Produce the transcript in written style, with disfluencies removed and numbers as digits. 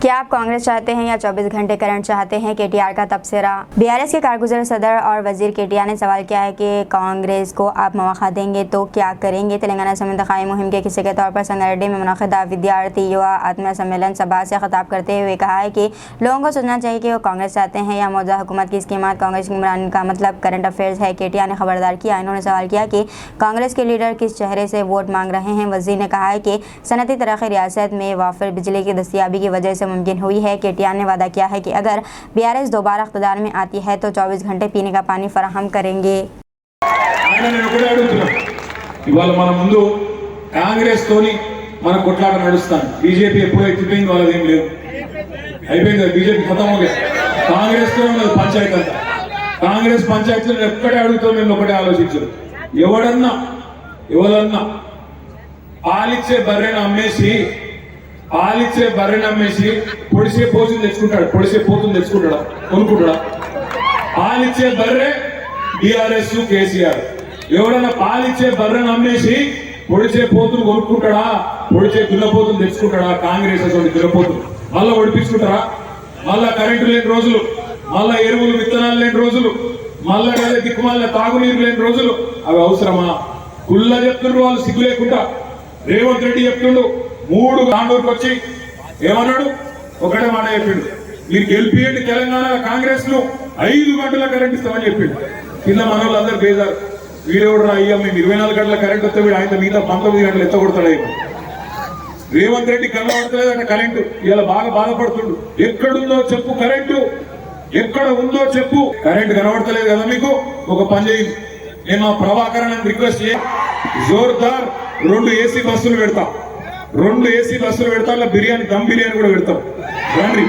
क्या आप कांग्रेस चाहते हैं या 24 घंटे करंट चाहते हैं? केटीआर का तबसरा। बीआरएस के कारगुजर सदर और वजीर केटीआर ने सवाल किया है कि कांग्रेस को आप मौका देंगे तो क्या करेंगे। तेलंगाना से इंतखाबी मुहिम के हिस्से के तौर पर संगारेड्डी में मुनक़िदा विद्यार्थी युवा आत्म सम्मेलन सभा से खिताब करते हुए कहा है कि लोगों को सोचना चाहिए कि वो कांग्रेस चाहते हैं या मौजूदा हुकूमत की स्कीमात कांग्रेस की हुक्मरानी का मतलब करंट अफेयर्स है। केटीआर ने खबरदार किया। इन्होंने सवाल किया कि कांग्रेस के लीडर किस चेहरे से वोट मांग रहे हैं। वजीर ने कहा है कि सनती तरक्की रियासत में वाफिर बिजली की दस्तियाबी की वजह से मुमकिन हुई है। केटीआर ने वादा किया है कि अगर बीआरएस दोबारा इख्तियार में आती है तो 24 घंटे पीने का पानी फराहम करेंगे। कांग्रेस मन कोట్లాట నడుస్తాను बीजेपी ఎప్పుడు ఎత్తిపోయింది వాళ్ళదేం లేదు అయిపోయింది बीजेपी ఖతం हो गया कांग्रेस తో ఉన్నది పంచాయతీ అంతా కాంగ్రెస్ పంచాయతీలో ఎక్కడే అడుగుతాం నేను ఒకటే ఆలోచించాను ఎవరన్నా పాలిచ్చే బర్రెను అమ్మేసి పొడిసే పోతుని తెచ్చుకుంటాడా కొనుక్కుంటాడా పాలిచ్చే బర్రె బీఆర్ఎస్ కేసీఆర్ ఎవరన్నా పాలిచ్చే బర్రెను అమ్మేసి పొడిచే పోతును కొనుక్కుంటాడా పొడిచే దున్నపోతును తెచ్చుకుంటాడా కాంగ్రెస్ అసలు దున్నపోతును మళ్ళా ఒడిపించుకుంటారా మళ్ళా కరెంటు లేని రోజులు మళ్ళా ఎరువులు విత్తనాలు లేని రోజులు మళ్ళా కదా దిక్కుమాల తాగునీరు లేని రోజులు అవి అవసరమా కుళ్ళ చెప్తున్నారు వాళ్ళు సిగ్గు లేకుండా రేవంత్ రెడ్డి చెప్తుండు 3 గాండూరుకి వచ్చి ఏమన్నాడు ఒకటే మాట చెప్పిండు మీరు గెలిపియండి తెలంగాణ కాంగ్రెస్ ను 5 గంటల కరెంట్ ఇస్తామని చెప్పిండు కింద మన అందరు బేజారు వీడెవడు అయ్యా మేము 24 గంటల కరెంట్ వస్తే వీడు ఆయన మిగతా 19 గంటలు ఎత్తగొడతాడు అయ్యా రేవంత్ రెడ్డి కనబడతలేదంట కరెంటు ఇలా బాగా బాధపడుతుండు ఎక్కడుందో చెప్పు కరెంటు ఎక్కడ ఉందో చెప్పు కరెంట్ కనబడతలేదు కదా మీకు ఒక పని చేయండి నేను మా ప్రభాకరన్ రిక్వెస్ట్ జోర్దార్ 2 ఏసీ బస్సులు పెడతా బిర్యానీ దమ్ బిర్యానీ కూడా పెడతాం రండి